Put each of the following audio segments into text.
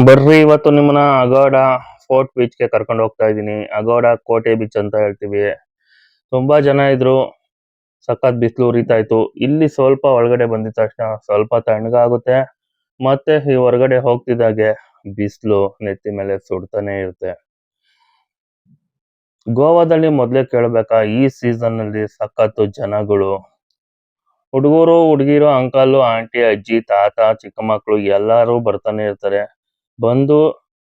ಬರ್ರಿ ಇವತ್ತು ನಿಮ್ಮನ್ನ ಅಗೋಡ ಫೋರ್ಟ್ ಬೀಚ್ಗೆ ಕರ್ಕೊಂಡು ಹೋಗ್ತಾ ಇದ್ದೀನಿ. ಅಗೋಡ ಕೋಟೆ ಬೀಚ್ ಅಂತ ಹೇಳ್ತೀವಿ. ತುಂಬಾ ಜನ ಇದ್ರು, ಸಖತ್ ಬಿಸಿಲು ಉರಿತಾ ಇತ್ತು. ಇಲ್ಲಿ ಸ್ವಲ್ಪ ಒಳಗಡೆ ಬಂದಿದ ತಕ್ಷಣ ಸ್ವಲ್ಪ ತಣ್ಣಗಾಗುತ್ತೆ. ಮತ್ತೆ ಈ ಹೊರಗಡೆ ಹೋಗ್ತಿದ್ದಾಗೆ ಬಿಸಿಲು ನೆತ್ತಿ ಮೇಲೆ ಸುಡ್ತಾನೆ ಇರುತ್ತೆ. ಗೋವಾದಲ್ಲಿ ಮೊದ್ಲೇ ಕೇಳ್ಬೇಕಾ, ಈ ಸೀಸನ್ ಅಲ್ಲಿ ಸಖತ್ತು ಜನಗಳು, ಹುಡುಗರು ಹುಡುಗಿರು, ಅಂಕಲ್ ಆಂಟಿ, ಅಜ್ಜಿ ತಾತ, ಚಿಕ್ಕ ಮಕ್ಕಳು ಎಲ್ಲರೂ ಬರ್ತಾನೆ ಇರ್ತಾರೆ. ಬಂದು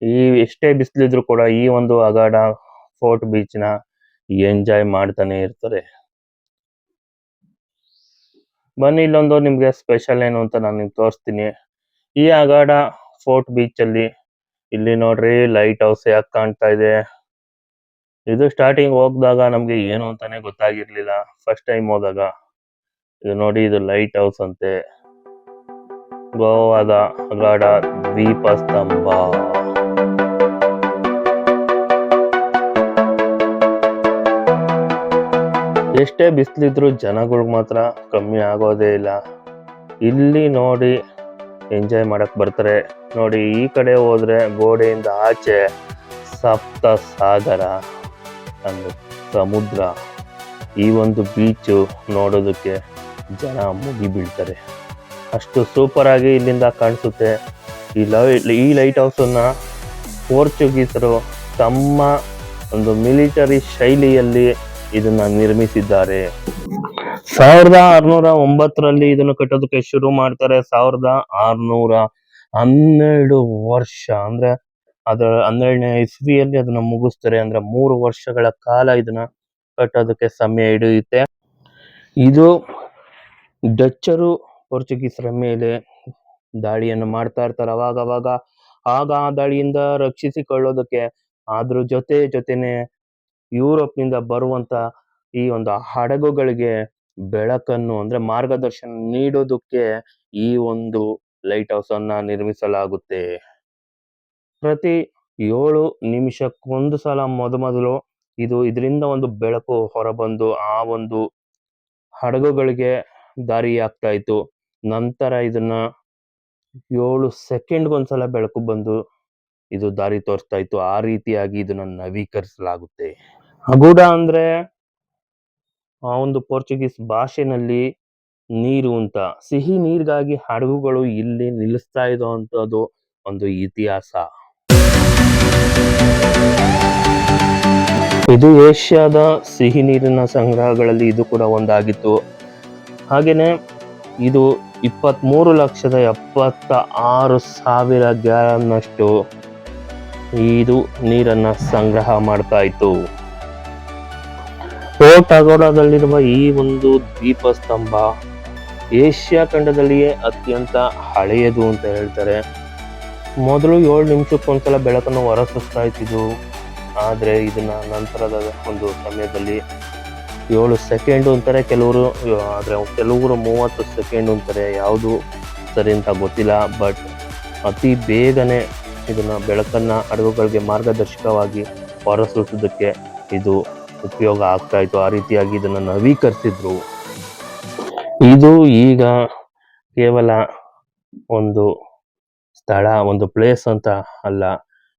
ಈ ಎಷ್ಟೇ ಬಿಸಿಲಿದ್ರು ಕೂಡ ಈ ಒಂದು ಅಗಾಡ ಫೋರ್ಟ್ ಬೀಚ್ ನ ಎಂಜಾಯ್ ಮಾಡ್ತಾನೆ ಇರ್ತಾರೆ. ಬನ್ನಿ, ಇಲ್ಲೊಂದು ನಿಮ್ಗೆ ಸ್ಪೆಷಲ್ ಏನು ಅಂತ ನಾನು ನಿಮ್ಗೆ ತೋರಿಸ್ತೀನಿ. ಈ ಅಗಾಡ ಫೋರ್ಟ್ ಬೀಚ್ ಅಲ್ಲಿ ಇಲ್ಲಿ ನೋಡ್ರಿ, ಲೈಟ್ ಹೌಸ್ ಯಾಕೆ ಕಾಣ್ತಾ ಇದೆ. ಇದು ಸ್ಟಾರ್ಟಿಂಗ್ ಹೋಗ್ದಾಗ ನಮ್ಗೆ ಏನು ಅಂತಾನೆ ಗೊತ್ತಾಗಿರ್ಲಿಲ್ಲ. ಫಸ್ಟ್ ಟೈಮ್ ಹೋದಾಗ ಇದು ನೋಡಿ, ಇದು ಲೈಟ್ ಹೌಸ್ ಅಂತೆ. ಗೋವಾದ ಅಗಾಡ ದ್ವೀಪ ಸ್ತಂಭ. ಎಷ್ಟೇ ಬಿಸಿಲಿದ್ರು ಜನಗಳು ಮಾತ್ರ ಕಮ್ಮಿ ಆಗೋದೇ ಇಲ್ಲ. ಇಲ್ಲಿ ನೋಡಿ ಎಂಜಾಯ್ ಮಾಡಕ್ ಬರ್ತಾರೆ. ನೋಡಿ, ಈ ಕಡೆ ಹೋದ್ರೆ ಗೋಡೆಯಿಂದ ಆಚೆ ಸಪ್ತ ಸಾಗರ ಅಂದ್ರೆ ಸಮುದ್ರ. ಈ ಒಂದು ಬೀಚು ನೋಡೋದಕ್ಕೆ ಜನ ಮುಗಿ ಬೀಳ್ತಾರೆ. ಅಷ್ಟು ಸೂಪರ್ ಆಗಿ ಇಲ್ಲಿಂದ ಕಾಣಿಸುತ್ತೆ. ಈ ಲೈಟ್ ಹೌಸ್ ಅನ್ನ ಪೋರ್ಚುಗೀಸರು ತಮ್ಮ ಒಂದು ಮಿಲಿಟರಿ ಶೈಲಿಯಲ್ಲಿ ಇದನ್ನ ನಿರ್ಮಿಸಿದ್ದಾರೆ. 1609ರಲ್ಲಿ ಇದನ್ನು ಕಟ್ಟೋದಕ್ಕೆ ಶುರು ಮಾಡ್ತಾರೆ. 1612 ವರ್ಷ ಅಂದ್ರೆ ಅದರ 12ನೇ ಇಸ್ವಿಯಲ್ಲಿ ಅದನ್ನ ಮುಗಿಸ್ತಾರೆ. ಅಂದ್ರೆ 3 ವರ್ಷಗಳ ಕಾಲ ಇದನ್ನ ಕಟ್ಟೋದಕ್ಕೆ ಸಮಯ ಹಿಡಿಯುತ್ತೆ. ಇದು ಡಚ್ಚರು ಪೋರ್ಚುಗೀಸರ ಮೇಲೆ ದಾಳಿಯನ್ನು ಮಾಡ್ತಾ ಇರ್ತಾರೆ ಅವಾಗ. ಆಗ ಆ ದಾಳಿಯಿಂದ ರಕ್ಷಿಸಿಕೊಳ್ಳೋದಕ್ಕೆ ಅದ್ರ ಜೊತೆನೆ ಯುರೋಪ್ನಿಂದ ಬರುವಂತ ಈ ಒಂದು ಹಡಗುಗಳಿಗೆ ಬೆಳಕನ್ನು ಅಂದ್ರೆ ಮಾರ್ಗದರ್ಶನ ನೀಡೋದಕ್ಕೆ ಈ ಒಂದು ಲೈಟ್ ಹೌಸ್ ಅನ್ನ ನಿರ್ಮಿಸಲಾಗುತ್ತೆ. ಪ್ರತಿ 7 ನಿಮಿಷಕ್ಕೊಂದು ಸಲ ಮೊದಲು ಇದರಿಂದ ಒಂದು ಬೆಳಕು ಹೊರಬಂದು ಆ ಒಂದು ಹಡಗುಗಳಿಗೆ ದಾರಿ ಆಗ್ತಾ ಇತ್ತು. ನಂತರ ಇದನ್ನ 7 ಸೆಕೆಂಡ್ಗೊಂದ್ಸಲ ಬೆಳಕು ಬಂದು ಇದು ದಾರಿ ತೋರಿಸ್ತಾ ಇತ್ತು. ಆ ರೀತಿಯಾಗಿ ಇದನ್ನ ನವೀಕರಿಸಲಾಗುತ್ತೆ. ಅಗೂಡ ಅಂದ್ರೆ ಆ ಒಂದು ಪೋರ್ಚುಗೀಸ್ ಭಾಷೆನಲ್ಲಿ ನೀರು ಅಂತ. ಸಿಹಿ ನೀರಿಗಾಗಿ ಹಡಗುಗಳು ಇಲ್ಲಿ ನಿಲ್ಲಿಸ್ತಾ ಇರುವಂತದ್ದು ಒಂದು ಇತಿಹಾಸ. ಇದು ಏಷ್ಯಾದ ಸಿಹಿ ನೀರಿನ ಸಂಗ್ರಹಗಳಲ್ಲಿ ಇದು ಕೂಡ ಒಂದಾಗಿತ್ತು. ಹಾಗೇನೆ ಇದು 23,76,000 ಗ್ಯಾಲನ್ನಷ್ಟು ಇದು ನೀರನ್ನ ಸಂಗ್ರಹ ಮಾಡ್ತಾ ಇತ್ತು. ಫೋರ್ಟ್ ಅಗೋಡದಲ್ಲಿರುವ ಈ ಒಂದು ದ್ವೀಪ ಸ್ತಂಭ ಏಷ್ಯಾ ಖಂಡದಲ್ಲಿಯೇ ಅತ್ಯಂತ ಹಳೆಯದು ಅಂತ ಹೇಳ್ತಾರೆ. ಮೊದಲು 7 ನಿಮಿಷಕ್ಕೊಂದ್ಸಲ ಬೆಳಕನ್ನು ಹೊರಸೂಸ್ತಾ ಇತ್ತು. ಆದ್ರೆ ಇದನ್ನ ನಂತರದ ಒಂದು ಸಮಯದಲ್ಲಿ 7 ಸೆಕೆಂಡ್ ಅಂತಾರೆ ಕೆಲವರು, ಆದ್ರೆ ಕೆಲವರು 30 ಸೆಕೆಂಡ್ ಅಂತಾರೆ. ಯಾವುದು ಸರಿ ಅಂತ ಗೊತ್ತಿಲ್ಲ. ಬಟ್ ಅತಿ ಬೇಗನೆ ಇದನ್ನ ಬೆಳಕನ್ನ ಹಡಗುಗಳಿಗೆ ಮಾರ್ಗದರ್ಶಕವಾಗಿ ಹೊರಸೂಸೋದಕ್ಕೆ ಇದು ಉಪಯೋಗ ಆಗ್ತಾ ಇತ್ತು. ಆ ರೀತಿಯಾಗಿ ಇದನ್ನ ನವೀಕರಿಸಿದ್ರು. ಇದು ಈಗ ಕೇವಲ ಒಂದು ಸ್ಥಳ, ಒಂದು ಪ್ಲೇಸ್ ಅಂತ ಅಲ್ಲ.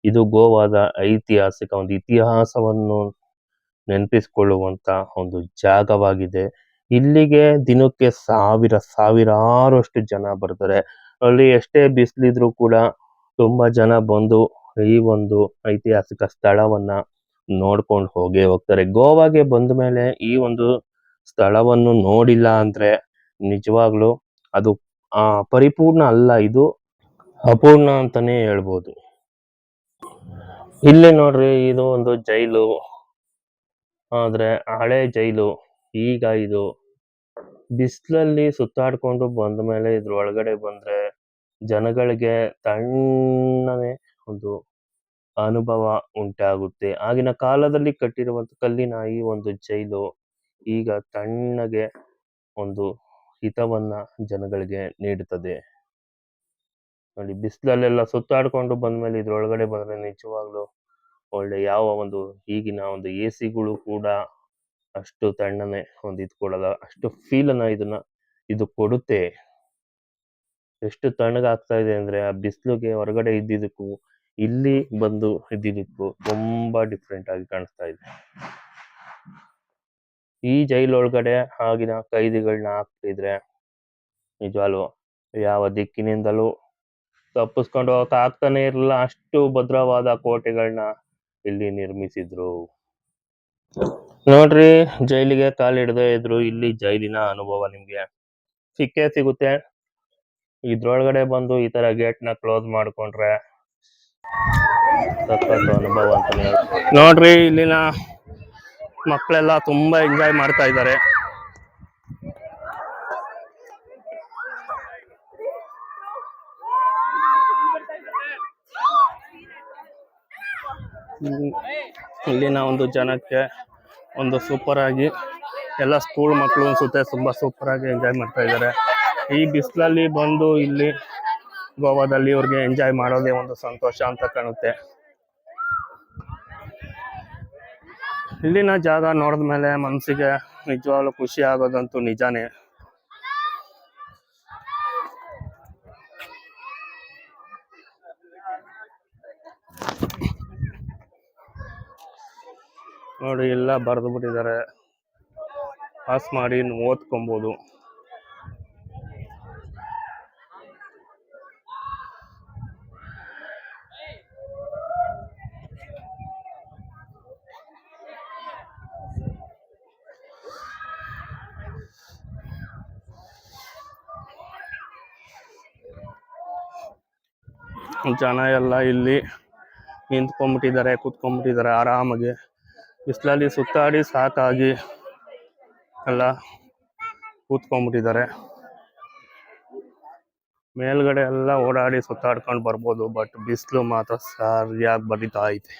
ಇದು ಗೋವಾದ ಐತಿಹಾಸಿಕ ಒಂದು ಇತಿಹಾಸವನ್ನು ನೆನಪಿಸಿಕೊಳ್ಳುವಂತ ಒಂದು ಜಾಗವಾಗಿದೆ. ಇಲ್ಲಿಗೆ ದಿನಕ್ಕೆ ಸಾವಿರಾರಷ್ಟು ಜನ ಬರ್ತಾರೆ. ಅಲ್ಲಿ ಎಷ್ಟೇ ಬಿಸಿಲಿದ್ರು ಕೂಡ ತುಂಬಾ ಜನ ಬಂದು ಈ ಒಂದು ಐತಿಹಾಸಿಕ ಸ್ಥಳವನ್ನ ನೋಡ್ಕೊಂಡು ಹೋಗ್ತಾರೆ. ಗೋವಾಗೆ ಬಂದ ಮೇಲೆ ಈ ಒಂದು ಸ್ಥಳವನ್ನು ನೋಡಿಲ್ಲ ಅಂದ್ರೆ ನಿಜವಾಗ್ಲು ಅದು ಪರಿಪೂರ್ಣ ಅಲ್ಲ, ಇದು ಅಪೂರ್ಣ ಅಂತಾನೆ ಹೇಳ್ಬೋದು. ಇಲ್ಲಿ ನೋಡ್ರಿ, ಇದು ಒಂದು ಜೈಲು, ಆದ್ರೆ ಹಳೆ ಜೈಲು. ಈಗ ಇದು ಬಿಸಿಲಲ್ಲಿ ಸುತ್ತಾಡ್ಕೊಂಡು ಬಂದ ಮೇಲೆ ಇದ್ರ ಒಳಗಡೆ ಬಂದ್ರೆ ಜನಗಳಿಗೆ ತಣ್ಣನೆ ಒಂದು ಅನುಭವ ಉಂಟಾಗುತ್ತೆ. ಆಗಿನ ಕಾಲದಲ್ಲಿ ಕಟ್ಟಿರುವಂತ ಕಲ್ಲಿನ ಈ ಒಂದು ಜೈಲು ಈಗ ತಣ್ಣಗೆ ಒಂದು ಹಿತವನ್ನ ಜನಗಳಿಗೆ ನೀಡುತ್ತದೆ. ನೋಡಿ, ಬಿಸಿಲಲ್ಲೆಲ್ಲ ಸುತ್ತಾಡ್ಕೊಂಡು ಬಂದ್ಮೇಲೆ ಇದ್ರೊಳಗಡೆ ಬಂದ್ರೆ ನಿಜವಾಗ್ಲು ಒಳ್ಳೆ ಯಾವ ಒಂದು ಈಗಿನ ಒಂದು AC ಕೂಡ ಅಷ್ಟು ತಣ್ಣನೆ ಒಂದು ಇದು ಕೊಡಲ್ಲ. ಅಷ್ಟು ಫೀಲನ್ನ ಇದು ಕೊಡುತ್ತೆ. ಎಷ್ಟು ತಣ್ಣಗಾಗ್ತಾ ಇದೆ ಅಂದ್ರೆ ಆ ಬಿಸಿಲಿಗೆ ಹೊರಗಡೆ ಇದ್ದಿದ್ದಕ್ಕೂ ಇಲ್ಲಿ ಬಂದು ಇದ್ದಿದ್ದಕ್ಕೂ ತುಂಬಾ ಡಿಫ್ರೆಂಟ್ ಆಗಿ ಕಾಣಿಸ್ತಾ ಇದೆ. ಈ ಜೈಲ್ ಒಳಗಡೆ ಆಗಿನ ಕೈದಿಗಳನ್ನ ಹಾಕ್ತಿದ್ರೆ ನಿಜವಾಗ್ಲು ಯಾವ ದಿಕ್ಕಿನಿಂದಲೂ ತಪ್ಪಿಸ್ಕೊಂಡು ಹೋಗಕ್ ಆಗ್ತಾನೆ ಇರಲಿಲ್ಲ. ಅಷ್ಟು ಭದ್ರವಾದ ಕೋಟೆಗಳನ್ನ ಇಲ್ಲಿ ನಿರ್ಮಿಸಿದ್ರು. ನೋಡ್ರಿ, ಜೈಲಿಗೆ ಕಾಲಿಡದೆ ಇದ್ರು ಇಲ್ಲಿ ಜೈಲಿನ ಅನುಭವ ನಿಮ್ಗೆ ಸಿಕ್ಕೇ ಸಿಗುತ್ತೆ. ಇದ್ರೊಳಗಡೆ ಬಂದು ಈ ತರ ಗೇಟ್ ನ ಕ್ಲೋಸ್ ಮಾಡ್ಕೊಂಡ್ರೆ ಸಖತ್ ಅನುಭವ ಅಂತಾನೆ ಹೇಳ್ಬೋದು. ನೋಡ್ರಿ, ಇಲ್ಲಿನ ಮಕ್ಕಳೆಲ್ಲ ತುಂಬಾ ಎಂಜಾಯ್ ಮಾಡ್ತಾ ಇದ್ದಾರೆ. ಇಲ್ಲಿನ ಒಂದು ಜನಕ್ಕೆ ಒಂದು ಸೂಪರ್ ಆಗಿ ಎಲ್ಲ ಸ್ಕೂಲ್ ಮಕ್ಕಳು ಅನ್ಸುತ್ತೆ ತುಂಬಾ ಸೂಪರ್ ಆಗಿ ಎಂಜಾಯ್ ಮಾಡ್ತಾ ಇದ್ದಾರೆ. ಈ ಬಿಸಿಲಲ್ಲಿ ಬಂದು ಇಲ್ಲಿ ಗೋವಾದಲ್ಲಿ ಇವ್ರಿಗೆ ಎಂಜಾಯ್ ಮಾಡೋದೇ ಒಂದು ಸಂತೋಷ ಅಂತ ಕಾಣುತ್ತೆ. ಇಲ್ಲಿನ ಜಾಗ ನೋಡಿದ್ಮೇಲೆ ಮನಸ್ಸಿಗೆ ನಿಜವಾಗ್ಲೂ ಖುಷಿ ಆಗೋದಂತೂ ನಿಜಾನೇ. ನೋಡಿ, ಎಲ್ಲ ಬರೆದು ಬಿಟ್ಟಿದ್ದಾರೆ, ಪಾಸ್ ಮಾಡಿ ಓದ್ಕೊಬೋದು. ಜನ ಎಲ್ಲ ಇಲ್ಲಿ ನಿಂತ್ಕೊಂಡ್ಬಿಟ್ಟಿದ್ದಾರೆ, ಕೂತ್ಕೊಂಡ್ಬಿಟ್ಟಿದ್ದಾರೆ ಆರಾಮಾಗಿ. ಬಿಸಿಲಲ್ಲಿ ಸುತ್ತಾಡಿ ಸಾಕಾಗಿ ಎಲ್ಲ ಕೂತ್ಕೊಂಡ್ಬಿಟ್ಟಿದ್ದಾರೆ. ಮೇಲ್ಗಡೆ ಎಲ್ಲ ಓಡಾಡಿ ಸುತ್ತಾಡ್ಕೊಂಡು ಬರ್ಬೋದು, ಬಟ್ ಬಿಸಿಲು ಮಾತ್ರ ಸರಿಯಾಗಿ ಬರಿತಾ ಐತೆ.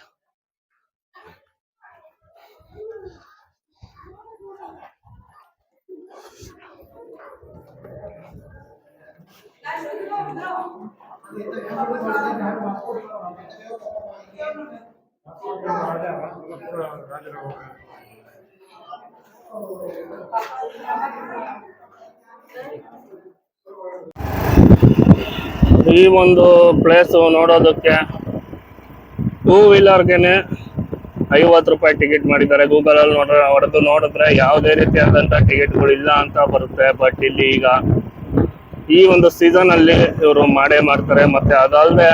ಈ ಒಂದು ಪ್ಲೇಸ್ ನೋಡೋದಕ್ಕೆ 2 ವೀಲರ್ಗೆನೆ 50 ರೂಪಾಯಿ ಟಿಕೆಟ್ ಮಾಡಿದ್ದಾರೆ. ಗೂಗಲ್ ಅಲ್ಲಿ ಹೊಡೆದು ನೋಡಿದ್ರೆ ಯಾವುದೇ ರೀತಿಯಾದಂತ ಟಿಕೆಟ್ಗಳು ಇಲ್ಲ ಅಂತ ಬರುತ್ತೆ. ಬಟ್ ಇಲ್ಲಿ ಈಗ ಈ ಒಂದು ಸೀಸನ್ ಅಲ್ಲಿ ಇವರು ಮಾಡೇ ಮಾಡ್ತಾರೆ. ಮತ್ತೆ ಅದಲ್ಲದೆ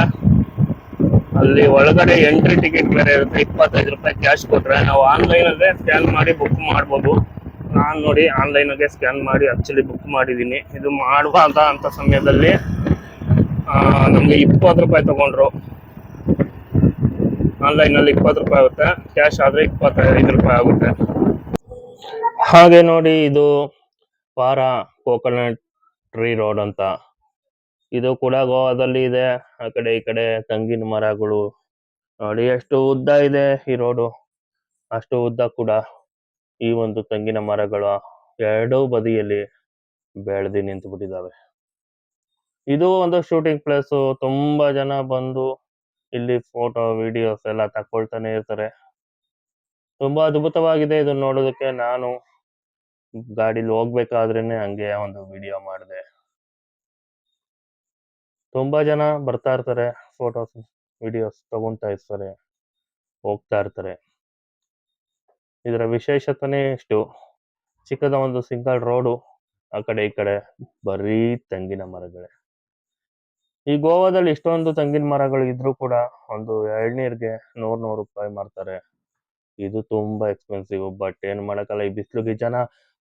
ಅಲ್ಲಿ ಒಳಗಡೆ ಎಂಟ್ರಿ ಟಿಕೆಟ್ ಬೇರೆ ಇರುತ್ತೆ. 25 ರೂಪಾಯಿ ಕ್ಯಾಶ್ ಕೊಟ್ರೆ ನಾವು ಆನ್ಲೈನ್ ಅಲ್ಲೇ ಸ್ಕ್ಯಾನ್ ಮಾಡಿ ಬುಕ್ ಮಾಡ್ಬೋದು. ನಾನು ನೋಡಿ ಆನ್ಲೈನ್ಗೆ ಸ್ಕ್ಯಾನ್ ಮಾಡಿ ಆಕ್ಚುಲಿ ಬುಕ್ ಮಾಡಿದ್ದೀನಿ. ಇದು ಮಾಡುವಾಗ ಅಂತ ಸಮಯದಲ್ಲಿ ನಮಗೆ 20 ರೂಪಾಯಿ ತಗೊಂಡ್ರು. ಆನ್ಲೈನ್ ಅಲ್ಲಿ 20 ರೂಪಾಯಿ ಆಗುತ್ತೆ, ಕ್ಯಾಶ್ ಆದ್ರೆ 25 ರೂಪಾಯಿ ಆಗುತ್ತೆ. ಹಾಗೆ ನೋಡಿ, ಇದು ಪಾರಾ ಕೋಕೋನಟ್ ಟ್ರೀ ರೋಡ್ ಅಂತ. ಇದು ಕೂಡ ಗೋವಾದಲ್ಲಿ ಇದೆ. ಆ ಕಡೆ ಈ ಕಡೆ ತೆಂಗಿನ ಮರಗಳು ನೋಡಿ ಎಷ್ಟು ಉದ್ದ ಇದೆ ಈ ರೋಡು. ಅಷ್ಟು ಉದ್ದ ಕೂಡ ಈ ಒಂದು ತೆಂಗಿನ ಮರಗಳು ಎರಡೂ ಬದಿಯಲ್ಲಿ ಬೆಳೆದು ನಿಂತು ಬಿಟ್ಟಿದ್ದಾವೆ. ಇದು ಒಂದು ಶೂಟಿಂಗ್ ಪ್ಲೇಸ್. ತುಂಬಾ ಜನ ಬಂದು ಇಲ್ಲಿ ಫೋಟೋ ವಿಡಿಯೋಸ್ ಎಲ್ಲ ತಕೊಳ್ತಾನೆ ಇರ್ತಾರೆ. ತುಂಬಾ ಅದ್ಭುತವಾಗಿದೆ ಇದು ನೋಡೋದಕ್ಕೆ. ನಾನು ಗಾಡಿಲಿ ಹೋಗ್ಬೇಕಾದ್ರೇನೆ ಹಂಗೆ ಒಂದು ವಿಡಿಯೋ ಮಾಡಿದೆ. ತುಂಬಾ ಜನ ಬರ್ತಾ ಇರ್ತಾರೆ, ಫೋಟೋಸ್ ವಿಡಿಯೋಸ್ ತಗೊಂತಾ ಇರ್ತಾರೆ, ಹೋಗ್ತಾ ಇರ್ತಾರೆ. ಇದರ ವಿಶೇಷತೆನೇ ಇಷ್ಟು, ಚಿಕ್ಕದ ಒಂದು ಸಿಂಗಲ್ ರೋಡು, ಆ ಕಡೆ ಈ ಕಡೆ ಬರೀ ತೆಂಗಿನ ಮರಗಳೇ. ಈ ಗೋವಾದಲ್ಲಿ ಇಷ್ಟೊಂದು ತೆಂಗಿನ ಮರಗಳು ಇದ್ರೂ ಕೂಡ ಒಂದು ಎಳ್ನೀರ್ಗೆ 100 ರೂಪಾಯಿ ಮಾರ್ತಾರೆ. ಇದು ತುಂಬಾ ಎಕ್ಸ್ಪೆನ್ಸಿವ್. ಬಟ್ ಏನ್ ಮಾಡಕ್ಕಲ್ಲ, ಈ ಬಿಸಿಲಿಗೆ ಜನ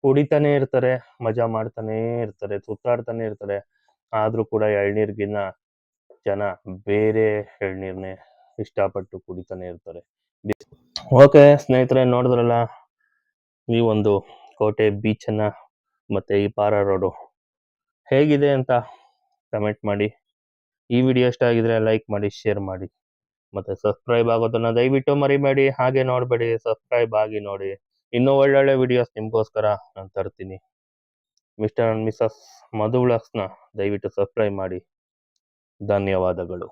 ಕುಡಿತಾನೆ ಇರ್ತಾರೆ, ಮಜಾ ಮಾಡ್ತಾನೆ ಇರ್ತಾರೆ, ಸುತ್ತಾಡ್ತಾನೆ ಇರ್ತಾರೆ. ಆದ್ರೂ ಕೂಡ ಎಳ್ನೀರ್ಗಿನ್ನ ಜನ ಬೇರೆ ಎಳ್ನೀರ್ನೇ ಇಷ್ಟಪಟ್ಟು ಕುಡಿತಾನೆ ಇರ್ತಾರೆ. ಓಕೆ ಸ್ನೇಹಿತರೆ, ನೋಡಿದ್ರಲ್ಲ ಈ ಒಂದು ಕೋಟೆ ಬೀಚನ್ನ ಮತ್ತೆ ಈ ಪಾರಾ ರೋಡು ಹೇಗಿದೆ ಅಂತ ಕಮೆಂಟ್ ಮಾಡಿ. ಈ ವಿಡಿಯೋ ಇಷ್ಟ ಆಗಿದ್ರೆ ಲೈಕ್ ಮಾಡಿ, ಶೇರ್ ಮಾಡಿ, ಮತ್ತೆ ಸಬ್ಸ್ಕ್ರೈಬ್ ಆಗೋದನ್ನ ದಯವಿಟ್ಟು ಮರಿಬೇಡಿ. ಹಾಗೆ ನೋಡಬೇಡಿ, ಸಬ್ಸ್ಕ್ರೈಬ್ ಆಗಿ ನೋಡಿ. ಇನ್ನೂ ಒಳ್ಳೊಳ್ಳೆ ವಿಡಿಯೋಸ್ ನಿಮ್ಗೋಸ್ಕರ ನಾನು ತರ್ತೀನಿ. ಮಿಸ್ಟರ್ ಅಂಡ್ ಮಿಸಸ್ ಮಧು ವ್ಲಾಗ್ಸ್ನ ದಯವಿಟ್ಟು ಸಬ್ಸ್ಕ್ರೈಬ್ ಮಾಡಿ. ಧನ್ಯವಾದಗಳು.